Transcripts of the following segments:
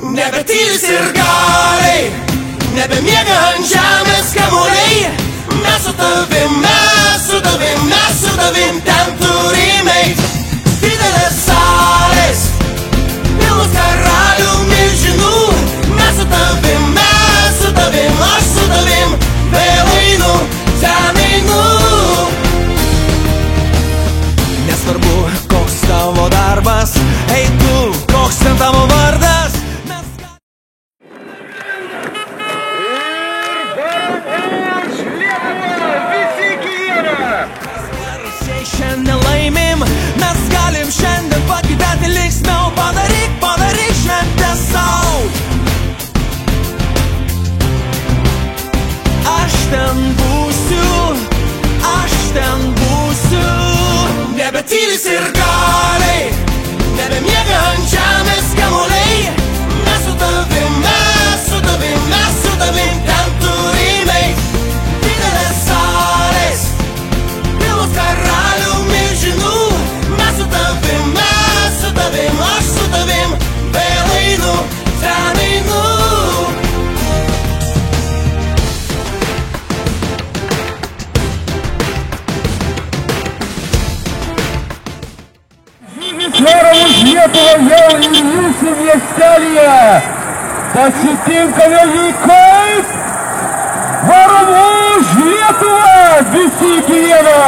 Nebetylis ir galiai, nebemiega ant žemės kamuoliai. Mes su tavim, mes su tavim, mes su tavim ten turim eit. Didelės salės, pilnos karalių milžinų. Mes su tavim, aš su tavim, vėl einu, ten einu. Nesvarbu, koks tavo darbas, ei tu, koks ten tavo vardas. Šiandien laimim, mes galim šiandien pagyventi linksmiau. Padaryk, padaryk šventę sau. Aš ten būsiu, aš ten būsiu. Nebetylis ir galiai, nebemiega ant žemės kamuoliai. Mes su tavim, mes su tavim, mes su tavim ten turim eit. Didelės salės, pilnos karalių milžinų. Mes su tavim, aš su tavim, vėl einu, ten einu. Vėra už Lietuvą jau ir jūsų miestelyje. Pasitinkame jį kaip varom už Lietuvą, visi iki vieno.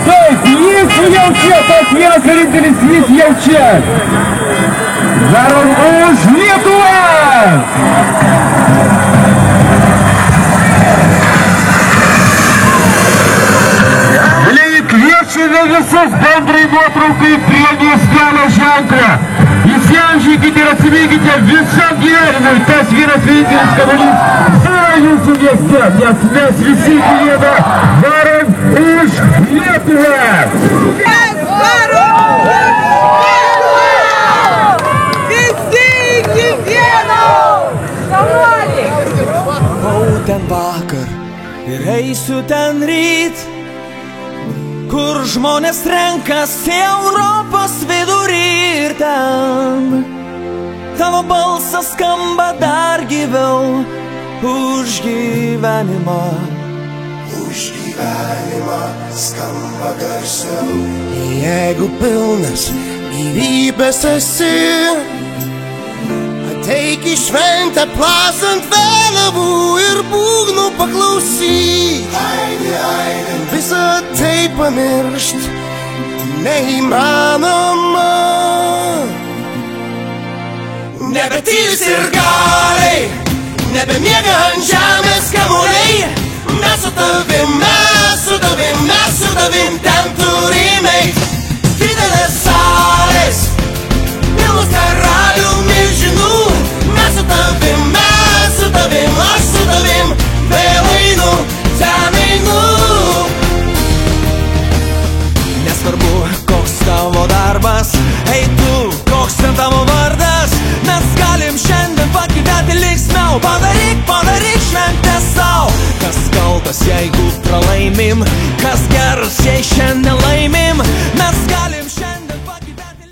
Taip, jis jau čia, tas vienas vienintelis, jis jau čia. Varom už Lietuvą! Kviečiame visus bendrai nuotraukai prie miestelio ženklą. Įsiamžykite ir atsiminkite visam gyvenimui, tas vienas vienintelis kamuolys yra jūsų mieste, nes mes visi iki vieno varom už Lietuvą. Mes varom už Lietuvą! Visi iki vieno! Kamuolį! Buvau ten vakar ir eisiu ten ryt, kur žmonės renkasi Europos vidurį ir ten tavo balsas skamba dar gyviau už gyvenimą. Už gyvenimą skamba garsiau. Jeigu pilnas gyvybės esi, ateik į šventę plasant vėliavų ir būgnų paklausyk. Visą tai pamiršt neįmanoma. Nebetylis ir galiai, nebemiega ant žemės kamuoliai. Mes su tavim, mes su tavim, mes su tavim ten turim eit. Didelės salės, pilnos karalių milžinų. Mes su tavim, aš su tavim, vėl einu, ten einu. Nesvarbu, koks tavo darbas, ei tu, koks ten tavo vardas. Mes galim šiandien pagyventi linksmiau. Padaryk, padaryk šventę sau. Kas kaltas, jeigu pralaimim, kas geras, jei šiandien laimim. Mes galim šiandien pagyventi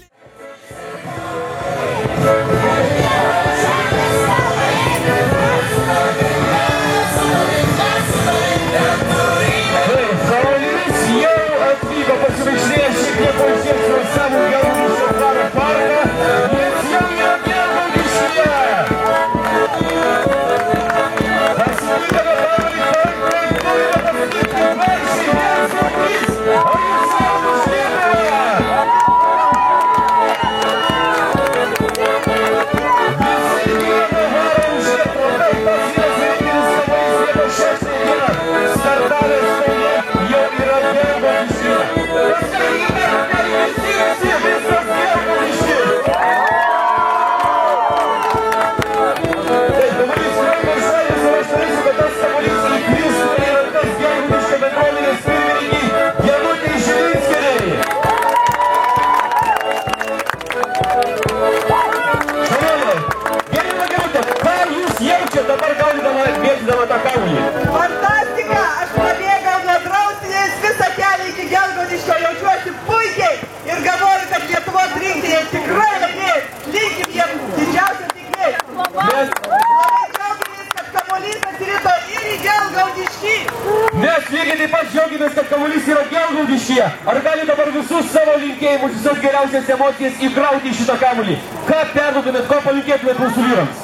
Gelgaudiškyje. Ar gali dabar visus savo linkėjimus, visas geriausias emocijas įkrauti į šitą kamuolį? Ką perduotumėt, ko palinkėtumėt mūsų vyrams?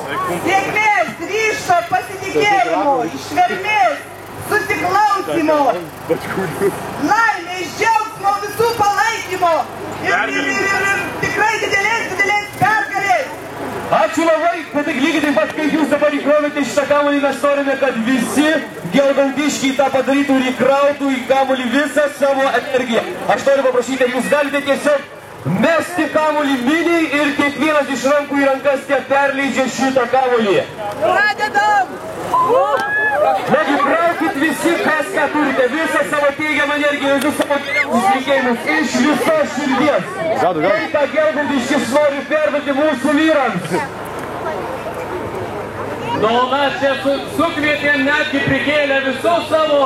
Sėkmės, ryžto, pasitikėjimo, ištvermės, susiklausymo, laimės, džiaugsmo, visų palaikymo ir tikrai didelės pergalės. Ačiū labai, bet tik lygiai taip pat, kaip jūs dabar įkrovėte šitą kamuolį, mes norime, kad visi Gelgaudiškiai tą padarytų ir įkrautų į kamuolį visą savo energiją. Aš noriu paprašyti, jūs galite tiesiog mesti kamuolį miniai ir kiekvienas iš rankų į rankas tie perleidžia šitą kamuolį. Pradedam! Nagi, kraukit visi, kas ką turite, visą savo teigiamą energiją, visus savo geriausius linkėjimus iš visos širdies. Tai, ką Gelgaudiškis nori perduoti mūsų vyrams. Nu, mes čia sukvietėm, netgi prikėlę visus savo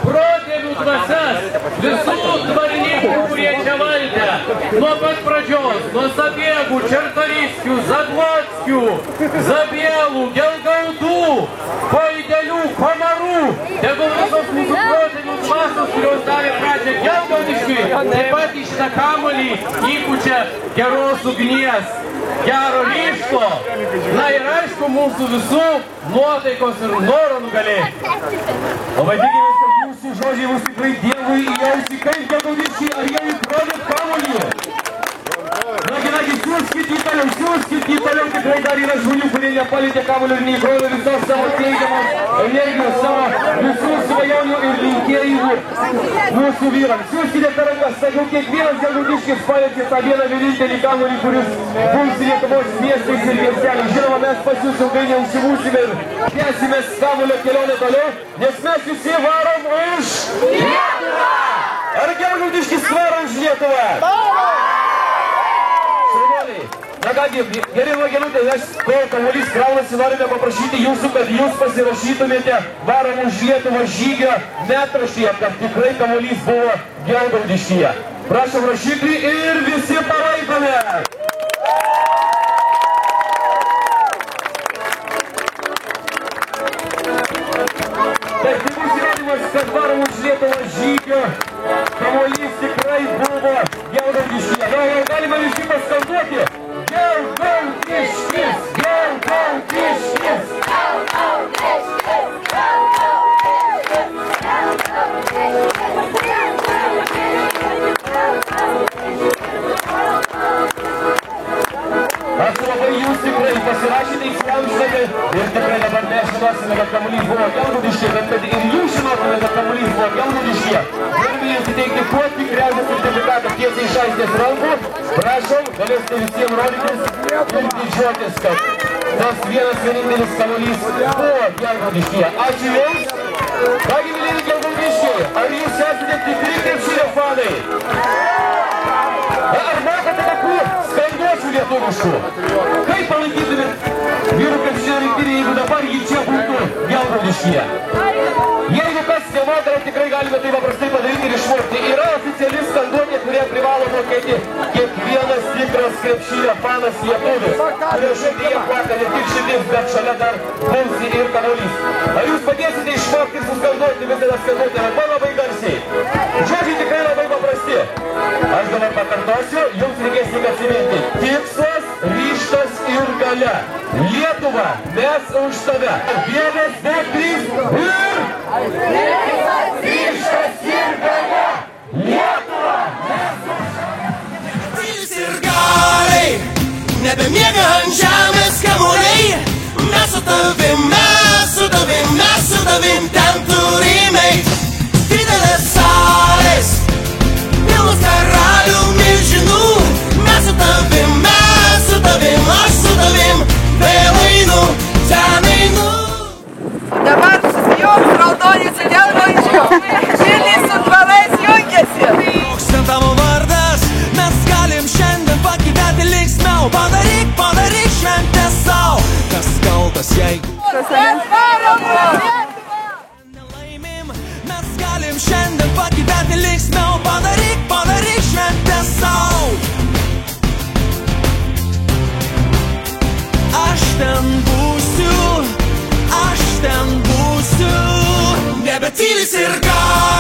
protėvių dvasias, visų dvarininkų, kurie čia valdė. Nuo pat pradžios, nuo Sapiegų, Čertoriskių, Zaglotskių, Zabielų, Gelgaudų, Paidelių, Komarų. Tegul visos mūsų protėvių dvasios, kurios davė pradžią Gelgaudiškiui, taip pat į šitą kamuolį įpučia geros ugnies, gero ryžto, na ir aišku, mūsų visų nuotaikos ir noro nugalėti. Labai tikimės, kad jūsų žodžiai bus tikrai Dievui į ausį, kaip Gelgaudiškiai, ar jau įkrovėt kamuolį? Nagi, siūskit į toliau, tikrai dar yra žmonių, kurie nepalietė kamuolio ir neįkrovė visos savo teigiamos energijos, savo visų svajonių ir linkėjimų mūsų vyrams. Siūskite per rankas, tačiau kiekvienas Gelgaudiškis palietė tą vieną vienintelį kamuolį, kuris bus Lietuvos miestais ir miesteliais. Žinoma, mes pas jūs ilgai neužsibūsime ir tęsimės kamuolio kelionę toliau, nes mes visi varom už Lietuvą! Ar Gelgaudiškis varo už Lietuvą? Na kągi, geri vagelutė, mes kol kamuolys kraunasi, norime paprašyti jūsų, kad jūs pasirašytumėte varom už Lietuvą žygio metraštyje, kad tikrai kamuolys buvo Gelgaudiškyje. Prašom rašiklį ir visi palaikome! Tai bus įrodymas, kad varom už Lietuvą žygio kamuolys tikrai buvo Gelgaudiškyje. Na, jau galime visi paskanduoti. Gelgaudiškis! Gelgaudiškis! Ačiū labai, jūs tikrai pasirašėte, įsiamžinate ir tikrai dabar mes žinosime, kad kamuolys buvo Gelgaudiškyje, bet kad ir jūs žinotume, kad kamuolys buvo Gelgaudiškyje. Norime jums įteikti kuo tikriausią sertifikatą tiesiai iš aistės rankų. Prašom, galėsite visiems rodytis ir didžiuotis, kad tas vienas vienintelis kamuolys buvo Gelgaudiškyje. Ačiū jums. Kągi, mylimi Gelgaudiškiai, ar jūs esate tikri krepšinio fanai? Ar matote tokių skanduočių lietuviškų? Kaip palaikytumėt vyrų krepšinio rinktinį, jeigu dabar jį čia būtų Gelgaudiškyje? Jeigu kas nemoka, tikrai galime tai paprastai padaryti ir išmokti. Yra oficiali skanduotė, kurie privalo mokėti kiekvienas tikras krepšinio fanas lietuvis. Kurio šiandien plaka ne tik širdis, bet šalia dar pulsi ir kamuolys. Ar jūs padėsite išmokti ir suskanduoti visą skanduotę arba labai garsiai? Žodžiai tikrai labai paprasti. Aš dabar pakartosiu, jums reikės tik atsiminti. Tikslas, ryžtas ir galia. Lietuva, mes už tave. Vienas, du, trys ir... Tikslas, ryžtas ir galia. Lietuva, mes už tave. Ir galiai, nebemiega ant žemės kamuoliai. Mes su tavim, mes su tavim, mes su tavim ten turime eit. Didelės salės, pilnos karalių milžinų. Mes su tavim, aš su tavim, vėl einu, ten einu. Dabar susijungs raudoni su Gelgaudiškiu, Vilnius su dvarais jungiasi. Koks ten tavo vardas, mes galim šiandien pagyventi linksmiau. Padaryk šventę sau, kas kaltas jeigu Mes varom už Lietuvą! nelaimim. Mes galim šiandien pagyventi linksmiau. Padaryk šventę sau. Aš ten būsiu, nebetylis ir gal.